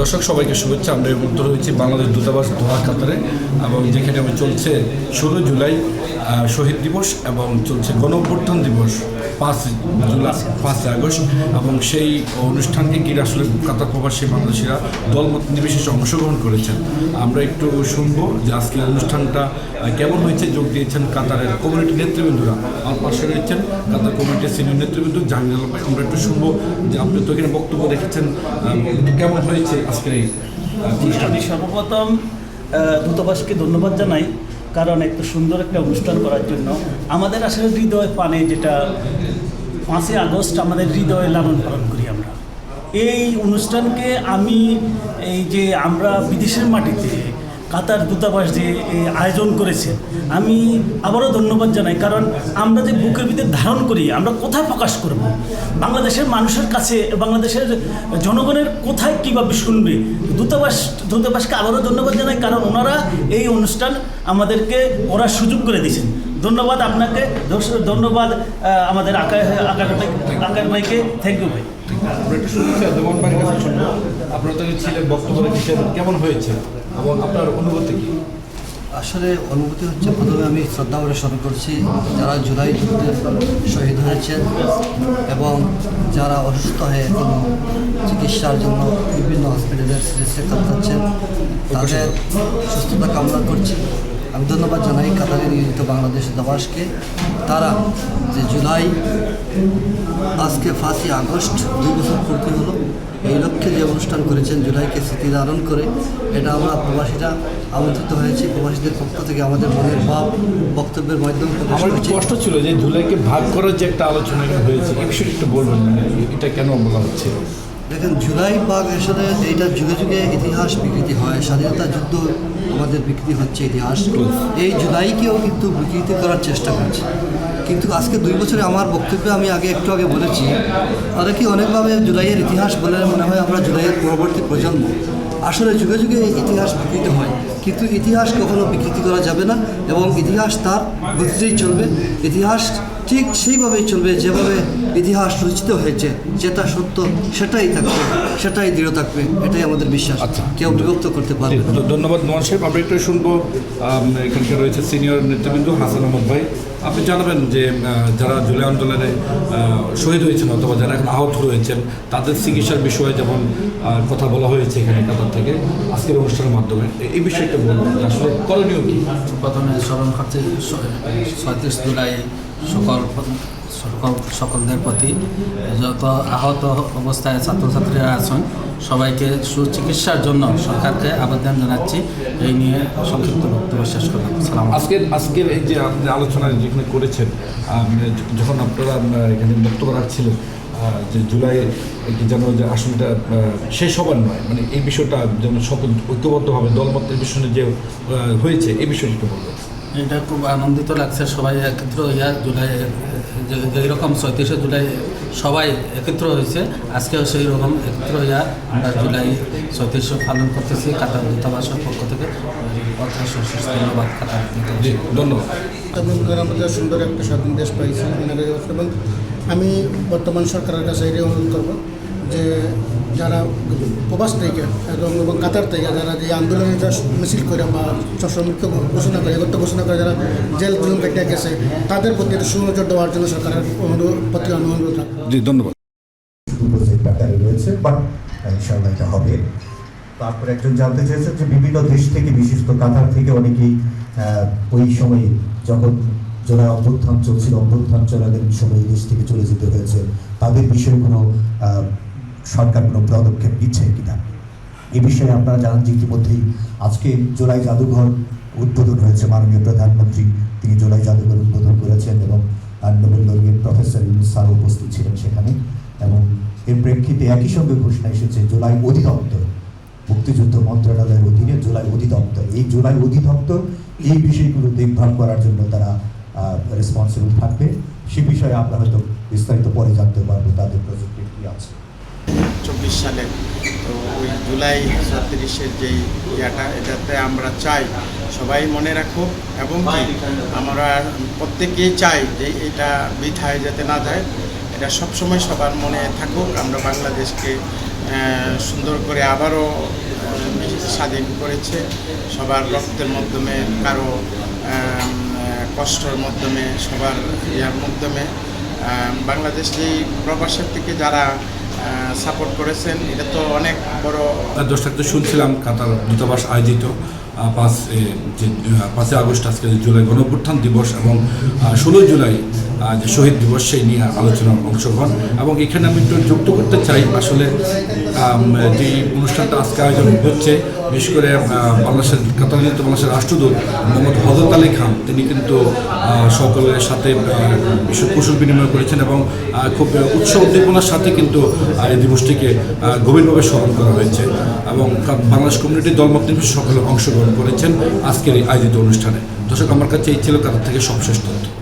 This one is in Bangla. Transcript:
দর্শক সবাইকে শুভেচ্ছা। আমরা উত্তর হয়েছি বাংলাদেশ দূতাবাস দোহা কাতারে, এবং যেখানে চলছে 16 জুলাই শহীদ দিবস এবং চলছে গণ অভ্যুত্থান দিবস 5 আগস্ট, এবং সেই অনুষ্ঠানকে ঘিরে আসলে কাতার প্রবাসী বাংলাদেশিরা দলমত নির্বিশেষে অংশগ্রহণ করেছেন। আমরা একটু শুনবো যে আজকের অনুষ্ঠানটা কেমন হয়েছে। যোগ দিয়েছেন কাতারের কমিউনিটি নেতৃবৃন্দরা। আমার পাশে রয়েছেন কাতার কমিউনিটির সিনিয়র নেতৃবৃন্দ জাহাঙ্গীর আলম ভাই। আমরা একটু শুনবো যে আপনি তো এখানে বক্তব্য রেখেছেন, কেমন হয়েছে আজকের এই আমি সর্বপ্রথম দূতাবাসকে ধন্যবাদ জানাই, কারণ একটু সুন্দর একটা অনুষ্ঠান করার জন্য। আমাদের আসলে হৃদয় পানে যেটা 5 আগস্ট আমাদের হৃদয়ে লালন পালন করি আমরা। এই অনুষ্ঠানকে এই যে আমরা বিদেশের মাটিতে কাতার দূতাবাস যে আয়োজন করেছে, আমি আবারও ধন্যবাদ জানাই। কারণ আমরা যে বুকের ভিতরে ধারণ করি, আমরা কোথায় প্রকাশ করব? বাংলাদেশের মানুষের কাছে, বাংলাদেশের জনগণের কোথায় কীভাবে শুনবে? দূতাবাসকে আবারও ধন্যবাদ জানাই, কারণ ওনারা এই অনুষ্ঠান আমাদেরকে করার সুযোগ করে দিয়েছেন। ধন্যবাদ আপনাকে, ধন্যবাদ আমাদের আকার ভাইকে। থ্যাংক ইউ ভাই। আমরা একটু শুনছি দেওয়ান ভাইয়ের কাছে শুনবো। আপনারা তো ছিলেন, বক্তব্য রেখেছেন, কেমন হয়েছে এবং আপনার অনুভূতি কী? আসলে অনুভূতি হচ্ছে, প্রথমে আমি শ্রদ্ধা করে স্মরণ করছি যারা জুলাই যুদ্ধে শহীদ হয়েছেন এবং যারা অসুস্থ হয়ে কোনো চিকিৎসার জন্য বিভিন্ন হসপিটালের চিকিৎসা করতেছেন, তাদের সুস্থতা কামনা করছি। আমি ধন্যবাদ জানাই কাতারে নিয়োজিত বাংলাদেশ দূতাবাসকে। তারা যে জুলাই আজকে 5 আগস্ট 2 বছর পূর্তি হলো, এই লক্ষ্যে যে অনুষ্ঠান করেছেন জুলাইকে স্মৃতি ধারণ করে, এটা আমরা প্রবাসীরা আমন্ত্রিত হয়েছি। প্রবাসীদের পক্ষ থেকে আমাদের মনের ভাব বক্তব্যের মাধ্যমে আমার একটু কষ্ট ছিল যে জুলাইকে ভাগ করার যে একটা আলোচনা হয়েছে, এই বিষয়ে একটু বলবেন, মানে এটা কেন বলা হচ্ছে? দেখেন, জুলাই ভাগ আসলে এইটা যুগে যুগে ইতিহাস বিকৃতি হয়। স্বাধীনতা যুদ্ধ আমাদের বিকৃতি হচ্ছে ইতিহাস, এই জুলাইকেও কিন্তু বিকৃতি করার চেষ্টা করছে। কিন্তু আজকে 2 বছরে আমার বক্তব্যে আমি একটু আগে বলেছি, অনেকভাবে জুলাইয়ের ইতিহাস বলে মনে হয় আমরা জুলাইয়ের পরবর্তী প্রজন্ম। আসলে যুগে যুগে ইতিহাস বিকৃত হয়, কিন্তু ইতিহাস কখনো বিকৃতি করা যাবে না, এবং ইতিহাস তার গতিতেই চলবে। ইতিহাস ঠিক সেইভাবেই চলবে যেভাবে ইতিহাস রচিত হয়েছে। যেটা সত্য সেটাই থাকবে, সেটাই দৃঢ় থাকবে, এটাই আমাদের বিশ্বাস। আচ্ছা, কেউ বিভক্ত করতে পারবে না। ধন্যবাদ নোমান সাহেব। আমরা একটু শুনবো, এখানকার রয়েছে সিনিয়র নেতৃবৃন্দ হাসান আহমদ ভাই। আপনি জানাবেন যে যারা জুলাই আন্দোলনে শহীদ হয়েছেন অথবা যারা এখন আহত রয়েছেন, তাদের চিকিৎসার বিষয়ে যেমন কথা বলা হয়েছে এখানে কাতার থেকে আজকের অনুষ্ঠানের মাধ্যমে, এই বিষয়টা বলবেন আসলে করণীয় কী? প্রথমে স্মরণ করতে 37 জুলাই সকলদের প্রতি, যত আহত অবস্থায় ছাত্রছাত্রীরা আছেন সবাইকে সুচিকিৎসার জন্য সরকারকে আবেদন জানাচ্ছি। এই নিয়ে সংক্ষিপ্ত বক্তব্য শেষ করলাম। আজকের এই যে আপনি আলোচনা যেখানে করেছেন, যখন আপনারা এখানে বক্তব্য রাখছিলেন যে জুলাইয়ের যেন যে আসলটা শেষ হবার নয়, মানে এই বিষয়টা যেন সকল ঐক্যবদ্ধভাবে দলমতের বিষয়ে যে হয়েছে, এই বিষয়টা একটু বলবেন। এটা খুব আনন্দিত লাগছে, সবাই একত্র হইয়া জুলাই যেরকম 37 জুলাই সবাই একত্র হয়েছে, আজকেও সেই রকম একত্র হইয়া আমরা জুলাই 37 পালন করতেছি কাতার দূতাবাসের পক্ষ থেকে। ধন্যবাদ কাতার। ধন্যবাদ। আমাদের সুন্দর একটা স্বাধীন দেশ পাইছি, এবং আমি বর্তমান সরকারের কাছে এটাই অনুরোধ করবো যে যারা প্রবাস থেকে এবং কাতার থেকে যারা যে আন্দোলনটা মিছিল করে বা শ্রমিক ঘোষণা করে, একত্র ঘোষণা করে যারা জেল জুলুম কেটে গেছে, তাদের প্রতি একটা সুনজর দেওয়ার জন্য সরকারের প্রতি আমি অনুরোধ রাখবো। জি, ধন্যবাদ। রয়েছে, বাট ইনশাআল্লাহ এটা হবে। তারপরে একজন জানতে চেয়েছেন যে বিভিন্ন দেশ থেকে, বিশিষ্ট কাতার থেকে অনেকেই ওই সময়ে যখন জুলাই অভ্যুত্থান চলছিল, অভ্যুত্থান চলাকালীন সময় দেশ থেকে চলে যেতে হয়েছে, তাদের বিষয়ে কোনো সরকার কোনো পদক্ষেপ নিচ্ছে কিনা এ বিষয়ে আপনারা জানান যে ইতিমধ্যেই আজকে জুলাই জাদুঘর উদ্বোধন হয়েছে। মাননীয় প্রধানমন্ত্রী তিনি জুলাই জাদুঘর উদ্বোধন করেছেন এবং Nobel laureate professor Yunus sir উপস্থিত ছিলেন সেখানে, এবং এর প্রেক্ষিতে একই সঙ্গে ঘোষণা এসেছে জুলাই অধিদপ্তর, মুক্তিযুদ্ধ মন্ত্রণালয়ের অধীনে জুলাই অধিদপ্তর। এই জুলাই অধিদপ্তর এই বিষয়গুলো দেখভাল করার জন্য তারা রেসপন্সিবল থাকবে। সে বিষয়ে আমরা হয়তো বিস্তারিত পরে জানতে পারবো তাদের প্রজেক্টে কী আছে। 24 সালে তো ওই জুলাই 37-এর যেই এটাতে আমরা চাই সবাই মনে রাখুক, এবং আমরা প্রত্যেকেই চাই যে এটা বৃথায় যাতে না যায়, এটা সবসময় সবার মনে থাকুক। আমরা বাংলাদেশকে সুন্দর করে আবারও স্বাধীন করেছে সবার রক্তের মাধ্যমে, কারো কষ্টের মাধ্যমে, সবার ইয়ার মাধ্যমে। বাংলাদেশ যেই প্রবাসের থেকে যারা সাপোর্ট করেছেন, এটা তো অনেক বড়। দর্শক তো শুনছিলাম কাতার দূতাবাস আয়োজিত 5 আগস্ট আজকে যে জুলাই গণঅভ্যুত্থান দিবস এবং 16 জুলাই যে শহীদ দিবস সেই নিয়ে আলোচনার অংশগ্রহণ। এবং এখানে আমি একটু যুক্ত করতে চাই, আসলে যে অনুষ্ঠানটা আজকে আয়োজন হচ্ছে, বিশেষ করে বাংলাদেশের রাষ্ট্রদূত মোহাম্মদ হযরত আলী খান, তিনি কিন্তু সকলের সাথে কুশল বিনিময় করেছেন এবং খুব উৎসাহ উদ্দীপনার সাথে কিন্তু এই দিবসটিকে গভীরভাবে স্মরণ করা হয়েছে এবং বাংলাদেশ কমিউনিটি দলমত নির্বিশেষে সকলে অংশগ্রহণ করেছেন আজকের এই আয়োজিত অনুষ্ঠানে। দর্শক, আমার কাছে এই ছিল কাতার থেকে সবশেষ তথ্য।